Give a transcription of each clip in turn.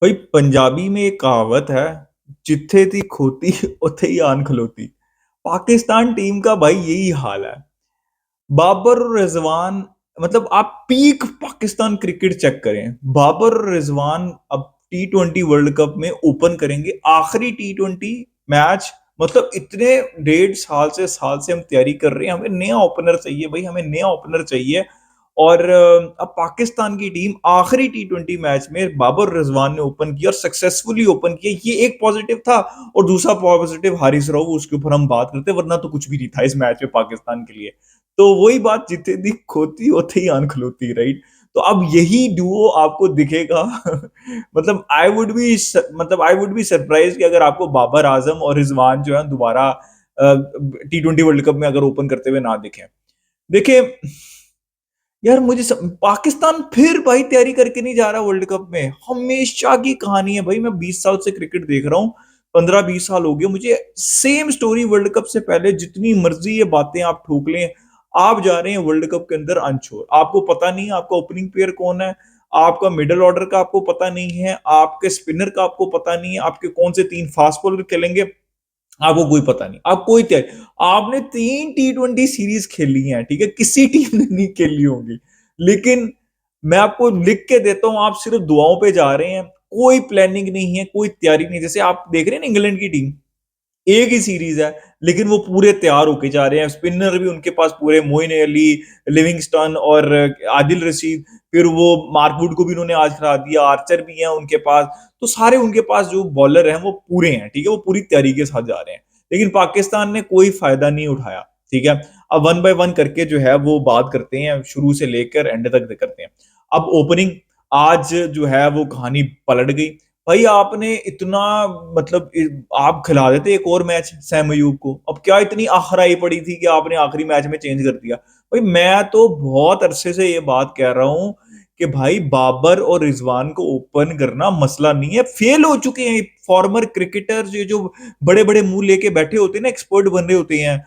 भाई पंजाबी में एक कहावत है, जिथे थी खोती उथे ही आन खलोती। पाकिस्तान टीम का भाई यही हाल है। बाबर और रिजवान, मतलब आप पीक पाकिस्तान क्रिकेट चेक करें। बाबर और रिजवान अब T20 वर्ल्ड कप में ओपन करेंगे, आखिरी T20 मैच। मतलब इतने 1.5 साल से हम तैयारी कर रहे हैं, हमें नया ओपनर चाहिए भाई, हमें नया ओपनर चाहिए। और अब पाकिस्तान की टीम आखिरी T20 मैच में बाबर रिजवान ने ओपन किया और सक्सेसफुली ओपन किया, ये एक पॉजिटिव था। और दूसरा पॉजिटिव हारिस राव, उसके ऊपर हम बात करते, वरना तो कुछ भी नहीं था इस मैच में पाकिस्तान के लिए। तो वही बात, जितने दी खोती होते ही आन खलोती, राइट। तो अब यही डुओ आपको दिखेगा। मतलब आई वुड बी सरप्राइज कि अगर आपको बाबर आजम और रिजवान जो है दोबारा T20 वर्ल्ड कप में अगर ओपन करते हुए ना दिखे। देखिए यार, पाकिस्तान फिर भाई तैयारी करके नहीं जा रहा वर्ल्ड कप में। हमेशा की कहानी है भाई, मैं 20 साल से क्रिकेट देख रहा हूँ। 15-20 साल हो गए मुझे, सेम स्टोरी। वर्ल्ड कप से पहले जितनी मर्जी ये बातें आप ठोक लें, आप जा रहे हैं वर्ल्ड कप के अंदर अनश्योर। आपको पता नहीं आपका ओपनिंग प्लेयर कौन है, आपका मिडिल ऑर्डर का आपको पता नहीं है, आपके स्पिनर का आपको पता नहीं है, आपके कौन से 3 फास्ट बॉलर खेलेंगे आपको कोई पता नहीं। आप कोई तैयारी, आपने 3 T20 सीरीज खेली हैं, ठीक है, किसी टीम ने नहीं खेली होगी। लेकिन मैं आपको लिख के देता हूं, आप सिर्फ दुआओं पे जा रहे हैं। कोई प्लानिंग नहीं है, कोई तैयारी नहीं। जैसे आप देख रहे हैं ना, इंग्लैंड की टीम एक ही सीरीज है, लेकिन वो पूरे तैयार होके जा रहे हैं। स्पिनर भी उनके पास पूरे, मोइन अली, लिविंगस्टन और आदिल रशीद। फिर वो मार्कवुड को भी उन्होंने आज हरा दिया, आर्चर भी है उनके पास। तो सारे उनके पास जो बॉलर हैं वो पूरे हैं, ठीक है, वो पूरी तैयारी के साथ जा रहे हैं। लेकिन पाकिस्तान ने कोई फायदा नहीं उठाया, ठीक है। अब वन बाय वन करके जो है वो बात करते हैं, शुरू से लेकर एंड तक करते हैं। अब ओपनिंग, आज जो है वो कहानी पलट गई। भाई आपने इतना, मतलब आप खिला देते एक और मैच सैम अयूब को। अब क्या इतनी आखराई पड़ी थी कि आपने आखिरी मैच में चेंज कर दिया? भाई मैं तो बहुत अरसे से ये बात कह रहा हूं कि भाई बाबर और रिजवान को ओपन करना मसला नहीं है। फेल हो चुके हैं फॉर्मर क्रिकेटर्स, ये जो बड़े बड़े मुंह लेके बैठे होते हैं ना, एक्सपर्ट बन रहे होते हैं।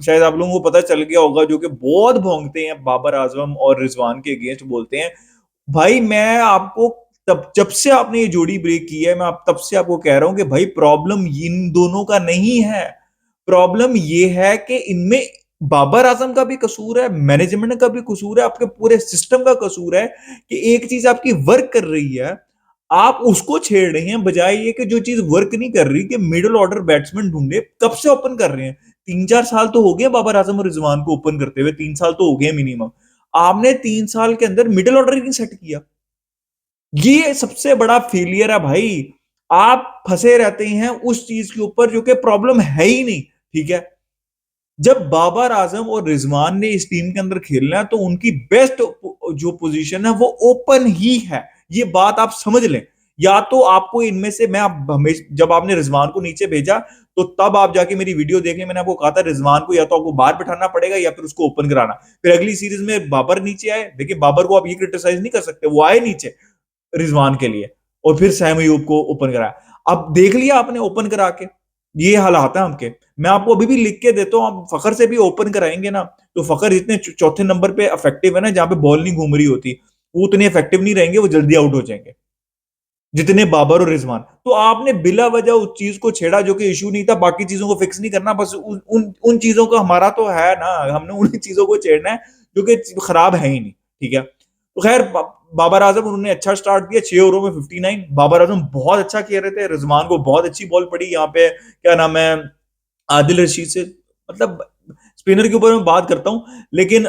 शायद आप लोगों को पता चल गया होगा, जो कि बहुत भौंकते हैं बाबर आजम और रिजवान के अगेंस्ट बोलते हैं। भाई मैं आपको, तब जब से आपने ये जोड़ी ब्रेक की है, मैं आप तब से आपको कह रहा हूं कि भाई प्रॉब्लम इन दोनों का नहीं है। प्रॉब्लम ये है कि इनमें बाबर आजम का भी कसूर है, मैनेजमेंट का भी कसूर है, आपके पूरे सिस्टम का कसूर है कि एक चीज आपकी वर्क कर रही है, आप उसको छेड़ रहे हैं, बजाय ये कि जो चीज वर्क नहीं कर रही, कि मिडिल ऑर्डर बैट्समैन ढूंढे। कब से ओपन कर रहे हैं? 3-4 साल तो हो गए बाबर आजम और रिजवान को ओपन करते हुए, 3 साल तो हो गए मिनिमम। आपने 3 साल के अंदर मिडिल ऑर्डर ही नहीं सेट किया। ये सबसे बड़ा फेलियर है भाई। आप फंसे रहते हैं उस चीज के ऊपर जो कि प्रॉब्लम है ही नहीं, ठीक है। जब बाबर आजम और रिजवान ने इस टीम के अंदर खेलना है, तो उनकी बेस्ट जो पोजीशन है वो ओपन ही है। ये बात आप समझ लें। या तो आपको इनमें से, मैं आप हमेशा, जब आपने रिजवान को नीचे भेजा, तो तब आप जाके मेरी वीडियो देख लें। मैंने आपको कहा था रिजवान को या तो आपको बाहर बिठाना पड़ेगा या फिर उसको ओपन कराना। फिर अगली सीरीज में बाबर नीचे आए। देखिए बाबर को आप ये क्रिटिसाइज नहीं कर सकते, वो आए नीचे रिजवान के लिए, और फिर सैम अयूब को ओपन कराया। अब देख लिया आपने ओपन करा के, ये हालात है हमके। मैं आपको अभी भी लिख के देता हूं, आप फखर से भी ओपन कराएंगे ना, तो फखर जितने चौथे नंबर पे इफेक्टिव है ना, जहां पे बॉल नहीं घूम रही होती, वो उतने इफेक्टिव नहीं रहेंगे, वो जल्दी आउट हो जाएंगे जितने बाबर और रिजवान। तो आपने बिला वजह उस चीज को छेड़ा जो कि इशू नहीं था। बाकी चीजों को फिक्स नहीं करना, बस उन चीजों का हमारा तो है ना, हमने उन चीजों को छेड़ना है जो कि खराब है ही नहीं, ठीक है। तो खैर, बाबर आजम उन्होंने अच्छा स्टार्ट दिया, 6 ओवरों में 59। बाबर आजम बहुत अच्छा खेल रहे थे, रिजवान को बहुत अच्छी बॉल पड़ी यहाँ पे, क्या नाम है, आदिल रशीद से। मतलब स्पिनर के ऊपर मैं बात करता हूं, लेकिन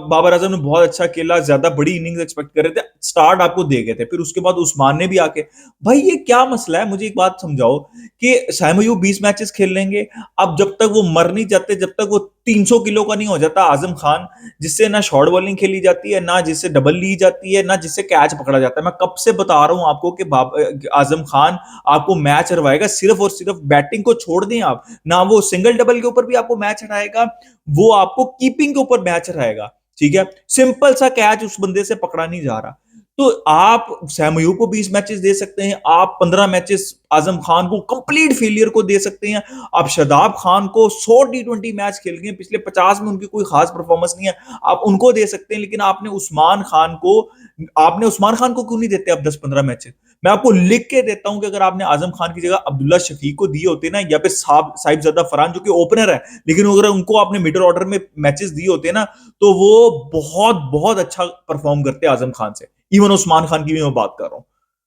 बाबर आजम ने बहुत अच्छा खेला, ज्यादा बड़ी इनिंग्स एक्सपेक्ट कर रहे थे, स्टार्ट आपको दे गए थे। फिर उसके बाद उस्मान ने भी आके, भाई ये क्या मसला है, मुझे एक बात समझाओ कि सैम अयूब 20 मैचेस खेल लेंगे, अब जब तक वो मर नहीं जाते, जब तक वो 300 किलो का नहीं हो जाता आजम खान, जिससे ना शॉर्ट बॉलिंग खेली जाती है, ना जिससे डबल ली जाती है, ना जिससे कैच पकड़ा जाता है। मैं कब से बता रहा हूं आपको कि आजम खान आपको मैच हरवाएगा, सिर्फ और सिर्फ बैटिंग को छोड़ दें आप, ना वो सिंगल डबल के ऊपर भी आपको मैच हराएगा, वो आपको कीपिंग के ऊपर मैच हराएगा, ठीक है। सिंपल सा कैच उस बंदे से पकड़ा नहीं जा रहा। तो आप सैम अयूब को 20 मैचेस दे सकते हैं, आप 15 मैचेस आजम खान को कंप्लीट फेलियर को दे सकते हैं, आप शादाब खान को 100 टी20 मैच खेल गए पिछले 50 में, उनकी कोई खास परफॉर्मेंस नहीं है, आप उनको दे सकते हैं। लेकिन आपने उस्मान खान को क्यों नहीं देते आप 10-15 मैचेस? मैं आपको लिख के देता हूं कि अगर आपने आजम खान की जगह अब्दुल्ला शफीक को दिए होते ना, या फिर साहिबजादा फरहान जो कि ओपनर है, लेकिन अगर उनको आपने मिडिल ऑर्डर में मैचेस दिए होते ना, तो वो बहुत बहुत अच्छा परफॉर्म करते आजम खान से। इवन उस्मान खान की भी मैं बात कर रहा हूँ,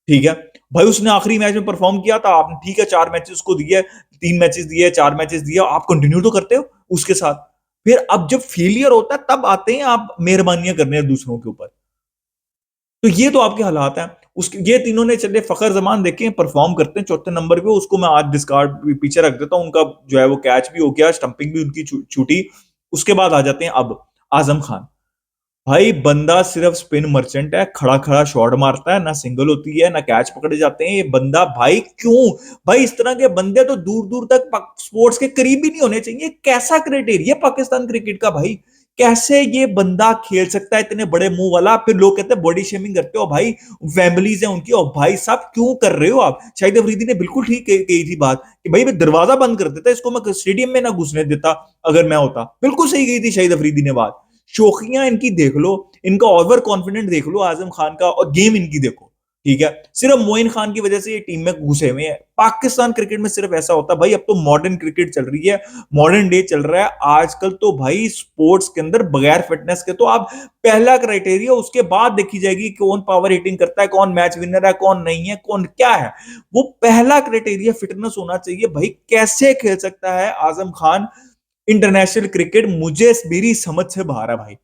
ठीक है भाई, उसने आखिरी मैच में परफॉर्म किया था, आपने ठीक है 4 मैचेस उसको दिए, 3 मैचेस दिए, 4 मैचेस दिए, आप कंटिन्यू तो करते हो उसके साथ। फिर अब जब फेलियर होता है तब आते हैं आप मेहरबानियां करने दूसरों के ऊपर। तो ये तो आपके हालात हैं। उसके ये तीनों ने चले, फखर जमान देखें परफॉर्म करते हैं चौथे नंबर पे, उसको मैं आज डिस्कार्ड पीछे रख देता हूं, उनका जो है वो कैच भी हो गया, स्टंपिंग भी उनकी छूटी। उसके बाद आ जाते हैं अब आजम खान। भाई बंदा सिर्फ स्पिन मर्चेंट है, खड़ा खड़ा शॉट मारता है, ना सिंगल होती है ना कैच पकड़े जाते हैं। ये बंदा भाई क्यों, भाई इस तरह के बंदे तो दूर दूर तक स्पोर्ट्स के करीब भी नहीं होने चाहिए। कैसा क्राइटेरिया पाकिस्तान क्रिकेट का भाई, कैसे ये बंदा खेल सकता है इतने बड़े मुंह वाला? फिर लोग कहते हैं बॉडी शेमिंग करते हो, भाई फैमिलीज है उनकी, और भाई साहब क्यों कर रहे हो आप? शाहिद अफरीदी ने बिल्कुल ठीक कही थी बात कि भाई मैं दरवाजा बंद कर देता, इसको मैं स्टेडियम में ना घुसने देता अगर मैं होता। बिल्कुल सही कही थी शाहिद अफरीदी ने बात। शोखियां इनकी देख लो, इनका ओवर कॉन्फिडेंट देख लो आजम खान का, और गेम इनकी देखो, ठीक है? सिर्फ मोइन खान की वजह से ये टीम में घुसे हुए हैं। पाकिस्तान क्रिकेट में सिर्फ ऐसा होता है भाई, अब तो मॉडर्न क्रिकेट चल रही है, मॉडर्न डे चल रहा है आजकल। तो भाई स्पोर्ट्स के अंदर बगैर फिटनेस के तो आप पहला क्राइटेरिया, उसके बाद देखी जाएगी कौन पावर हिटिंग करता है, कौन मैच विनर है, कौन नहीं है, कौन क्या है। वो पहला क्राइटेरिया फिटनेस होना चाहिए। भाई कैसे खेल सकता है आजम खान इंटरनेशनल क्रिकेट? मुझे मेरी समझ से बाहर है भाई।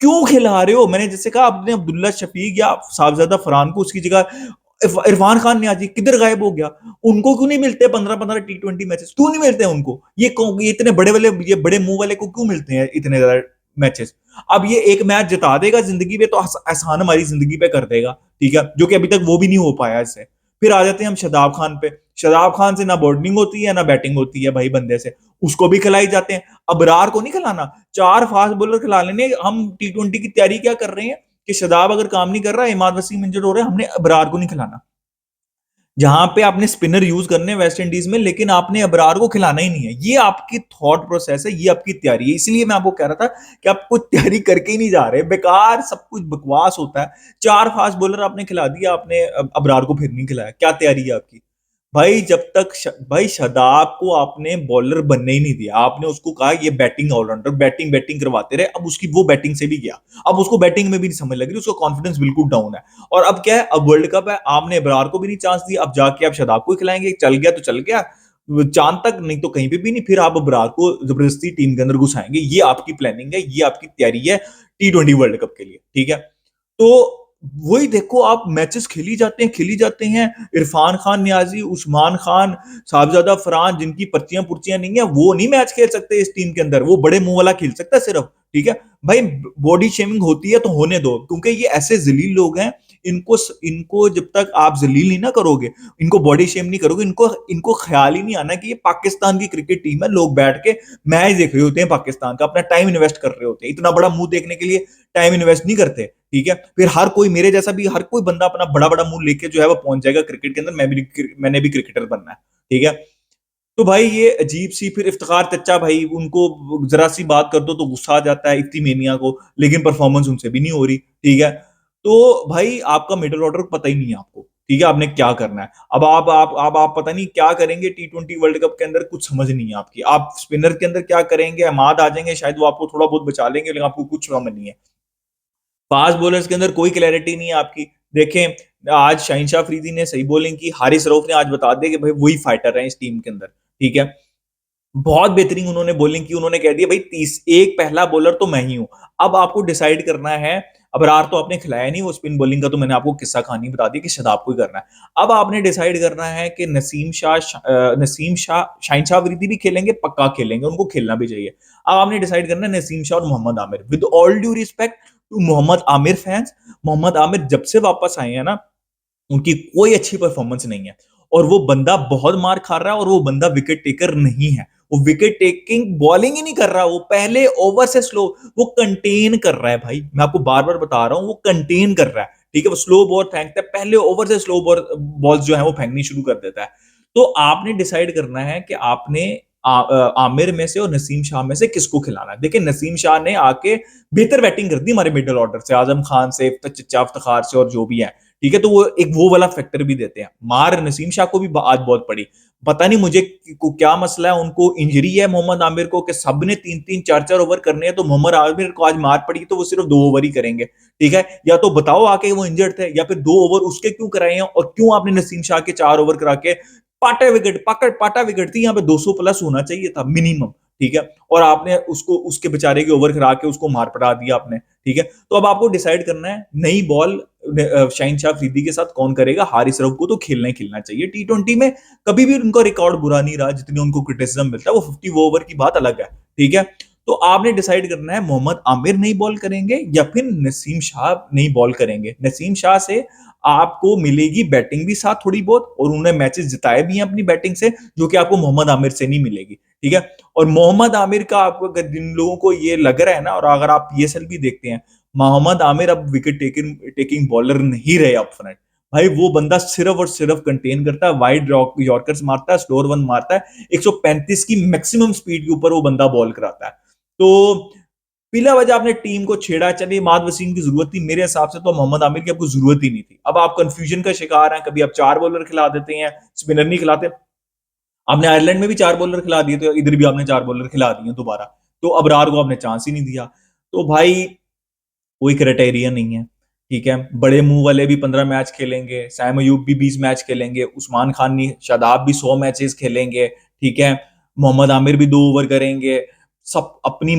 क्यों खिला रहे हो? मैंने जैसे कहा, आपने अब्दुल्ला शफीक या साहबजादा फरहान को उसकी जगह इरफान खान ने आज किधर गायब हो गया? उनको क्यों नहीं मिलते 15-15 टी20 मैचेस? क्यों नहीं मिलते उनको? ये इतने बड़े वाले, ये बड़े मुंह वाले को क्यों मिलते हैं इतने ज्यादा मैचेस? अब ये एक मैच जिता देगा जिंदगी में, तो एहसान हमारी जिंदगी पे कर देगा, ठीक है, जो कि अभी तक वो भी नहीं हो पाया इससे। फिर आ जाते हैं हम शादाब खान पे। शादाब खान से ना बॉलिंग होती है ना बैटिंग होती है भाई बंदे से, उसको भी खिलाई जाते हैं। अबरार को नहीं खिलाना, 4 फास्ट बॉलर खिला लेने। हम टी20 की तैयारी क्या कर रहे हैं कि शादाब अगर काम नहीं कर रहा, इमाद वसीम इंजर्ड हो रहे हैं, हमने अबरार को नहीं खिलाना। जहां पे आपने स्पिनर यूज करने वेस्ट इंडीज में, लेकिन आपने अबरार को खिलाना ही नहीं है। ये आपकी थॉट प्रोसेस है, ये आपकी तैयारी है। इसलिए मैं आपको कह रहा था कि आप कुछ तैयारी करके ही नहीं जा रहे, बेकार सब कुछ बकवास होता है। 4 फास्ट बॉलर आपने खिला दिया, आपने अबरार को फिर नहीं खिलाया, क्या तैयारी है आपकी? भाई जब तक भाई शादाब को आपने बॉलर बनने ही नहीं दिया, आपने उसको कहा ये बैटिंग ऑलराउंडर, बैटिंग बैटिंग करवाते रहे। अब उसकी वो बैटिंग से भी गया, अब उसको बैटिंग में भी नहीं समझ लग रही, उसका कॉन्फिडेंस बिल्कुल डाउन है। और अब क्या है, अब वर्ल्ड कप है, आपने इब्रार को भी नहीं चांस दिया, अब जाके आप शादाब को ही खिलाएंगे। चल गया तो चल गया, चांद तक नहीं तो कहीं पे भी नहीं। फिर आप इब्रार को जबरदस्ती टीम के अंदर घुसाएंगे। ये आपकी प्लानिंग है, ये आपकी तैयारी है टी20 वर्ल्ड कप के लिए, ठीक है? तो वही देखो, आप मैचेस खेली जाते हैं। इरफान खान नियाजी, उस्मान खान, साहबजादा फरहान, जिनकी पर्चियां पुर्चियां नहीं है, वो नहीं मैच खेल सकते इस टीम के अंदर। वो बड़े मुंह वाला खेल सकता है सिर्फ, ठीक है भाई? बॉडी शेमिंग होती है तो होने दो, क्योंकि ये ऐसे जलील लोग हैं। इनको इनको जब तक आप जलील नहीं ना करोगे, इनको बॉडी शेम नहीं करोगे, इनको इनको ख्याल ही नहीं आना कि ये पाकिस्तान की क्रिकेट टीम है। लोग बैठ के मैच देख रहे होते हैं पाकिस्तान का, अपना टाइम इन्वेस्ट कर रहे होते हैं। इतना बड़ा मुंह देखने के लिए टाइम इन्वेस्ट नहीं करते, ठीक है? फिर हर कोई मेरे जैसा भी, हर कोई बंदा अपना बड़ा बड़ा मुंह लेके जो है वो पहुंच जाएगा क्रिकेट के अंदर। मैंने भी क्रिकेटर बनना है, ठीक है? तो भाई ये अजीब सी, फिर इफ्तिखार चचा भाई, उनको जरा सी बात कर दो तो गुस्सा आ जाता है इफ्तिमेनिया को, लेकिन परफॉर्मेंस उनसे भी नहीं हो रही, ठीक है? तो भाई आपका मिडिल ऑर्डर पता ही नहीं है आपको, ठीक है, आपने क्या करना है। अब आप पता नहीं क्या करेंगे टी20 वर्ल्ड कप के अंदर, कुछ समझ नहीं है आपकी। आप स्पिनर के अंदर क्या करेंगे? अहमद आ जाएंगे शायद, वो आपको थोड़ा बहुत बचा लेंगे, लेकिन आपको कुछ समझ नहीं है। फास्ट बॉलर्स के अंदर कोई क्लैरिटी नहीं है आपकी। देखें आज शाहिनशाह अफरीदी ने सही बॉलिंग की, हारिस रऊफ ने आज बता दिया कि भाई वही फाइटर है इस टीम के अंदर, ठीक है? बहुत बेहतरीन उन्होंने बॉलिंग की, उन्होंने कह दिया भाई 30 एक पहला बॉलर तो मैं ही हूं। अब आपको डिसाइड करना है, अबरार तो आपने खिलाया नहीं, वो स्पिन बॉलिंग का तो मैंने आपको किस्सा कहानी बता दी कि शादाब को ही करना है। अब आपने डिसाइड करना है कि नसीम शाह, शाहिन शाह अफरीदी भी खेलेंगे, पक्का खेलेंगे, उनको खेलना भी चाहिए। अब आपने डिसाइड करना है नसीम शाह और Mohammad Amir. With all due respect to Mohammad Amir fans, Mohammad Amir जब से वापस आए हैं ना, उनकी कोई अच्छी परफॉर्मेंस नहीं है, और वो बंदा बहुत मार खा रहा है, और वो बंदा विकेट टेकर नहीं है। वो विकेट टेकिंग बॉलिंग ही नहीं कर रहा, वो पहले ओवर से स्लो, वो कंटेन कर रहा है भाई। मैं आपको बार बार बता रहा हूं, वो कंटेन कर रहा है, ठीक है, वो स्लो बॉल फेंकता है, पहले ओवर से स्लो बॉल्स जो है वो फेंकनी शुरू कर देता है। तो आपने डिसाइड करना है कि आपने आमिर में से और नसीम शाह में से किसको खिलाना है। देखिए नसीम शाह ने आके बेहतर बैटिंग कर दी हमारे मिडिल ऑर्डर से, आजम खान से, चचा इफ्तिखार से और जो भी है, ठीक है, तो वो एक वो वाला फैक्टर भी देते हैं। मार नसीम शाह को भी आज बहुत पड़ी, पता नहीं मुझे को क्या मसला है, उनको इंजरी है मोहम्मद आमिर को कि सब ने 3-3 4-4 ओवर करने हैं, तो मोहम्मद आमिर को आज मार पड़ी तो वो सिर्फ 2 ओवर ही करेंगे, ठीक है। या तो बताओ आके वो इंजर्ड थे, या फिर 2 ओवर उसके क्यों कराए हैं, और क्यों आपने नसीम शाह के 4 ओवर करा के पाटा विकेट थी, यहाँ पे 200 प्लस होना चाहिए था मिनिमम, ठीक है, और आपने उसको उसके बेचारे के ओवर करा के उसको मार पड़ा दिया आपने, ठीक है। तो अब आपको डिसाइड करना है नई बॉल शाहीन शाह अफरीदी के साथ कौन करेगा। हारिस रऊफ को तो खेलना ही खेलना चाहिए टी20 में, कभी भी उनका रिकॉर्ड बुरा नहीं रहा, जितनी उनको क्रिटिसिज्म मिलता है वो 50 ओवर की बात अलग है, ठीक है। तो आपने डिसाइड करना है मोहम्मद आमिर नहीं बॉल करेंगे या फिर नसीम शाह नहीं बॉल करेंगे। नसीम शाह से आपको मिलेगी बैटिंग भी साथ थोड़ी बहुत, और उन्होंने मैचेस जिताए भी हैं अपनी बैटिंग से, जो कि आपको मोहम्मद आमिर से नहीं मिलेगी, ठीक है। और मोहम्मद आमिर का आपको अगर जिन लोगों को ये लग रहा है ना, और अगर आप पीएसएल भी देखते हैं, मोहम्मद आमिर अब विकेट टेकिंग बॉलर नहीं रहे अप फ्रंट। भाई वो बंदा सिर्फ और सिर्फ कंटेन करता है, वाइड यॉर्कर्स मारता है, स्लोअर वन मारता है, 135 की मैक्सिमम स्पीड के ऊपर वो बंदा बॉल कराता है। तो बिला वजह आपने टीम को छेड़ा, चलिए इमाद वसीम की जरूरत थी, मेरे हिसाब से तो मोहम्मद आमिर की आपको जरूरत ही नहीं थी। अब आप कंफ्यूजन का शिकार हैं, कभी आप 4 बॉलर खिला देते हैं, स्पिनर नहीं खिलाते। आपने आयरलैंड में भी 4 बॉलर खिला दिए, तो इधर भी आपने 4 बॉलर खिला दिए दोबारा, तो अबरार को आपने चांस ही नहीं दिया। तो भाई कोई क्राइटेरिया नहीं है, ठीक है। बड़े मुंह वाले भी 15 मैच खेलेंगे, सैम अयूब भी 20 मैच खेलेंगे, उस्मान खान नहीं, शादाब भी 100 मैचेस खेलेंगे, ठीक है। मोहम्मद आमिर भी 2 ओवर करेंगे, सब अपनी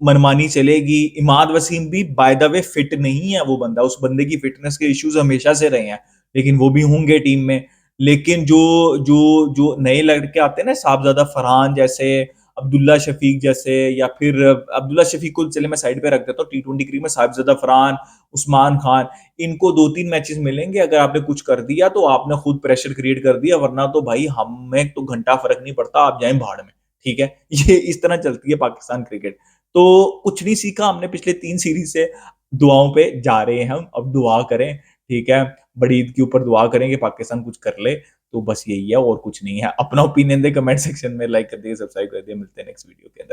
मनमानी चलेगी। इमाद वसीम भी बाय द वे फिट नहीं है, वो बंदा, उस बंदे की फिटनेस के इश्यूज हमेशा से रहे हैं, लेकिन वो भी होंगे टीम में। लेकिन जो जो जो नए लड़के आते हैं ना, साहबजादा फरहान जैसे, अब्दुल्ला शफीक जैसे, या फिर अब्दुल्ला शफीक को चले मैं साइड पे रख देता हूँ, टी20 क्रिकेट में साहिबजादा फरहान, उस्मान खान, इनको 2-3 मैचेस मिलेंगे। अगर आपने कुछ कर दिया तो आपने खुद प्रेशर क्रिएट कर दिया, वरना तो भाई हमें तो घंटा फर्क नहीं पड़ता, आप जाएं भाड़ में, ठीक है। ये इस तरह चलती है पाकिस्तान क्रिकेट। तो कुछ नहीं सीखा हमने पिछले 3 सीरीज से, दुआओं पे जा रहे हैं हम, अब दुआ करें, ठीक है। बड़ी ईद के ऊपर दुआ करें कि पाकिस्तान कुछ कर ले, तो बस यही है और कुछ नहीं है। अपना ओपिनियन दे कमेंट सेक्शन में, लाइक कर दिए, सब्सक्राइब कर दिए, मिलते हैं नेक्स्ट वीडियो के अंदर।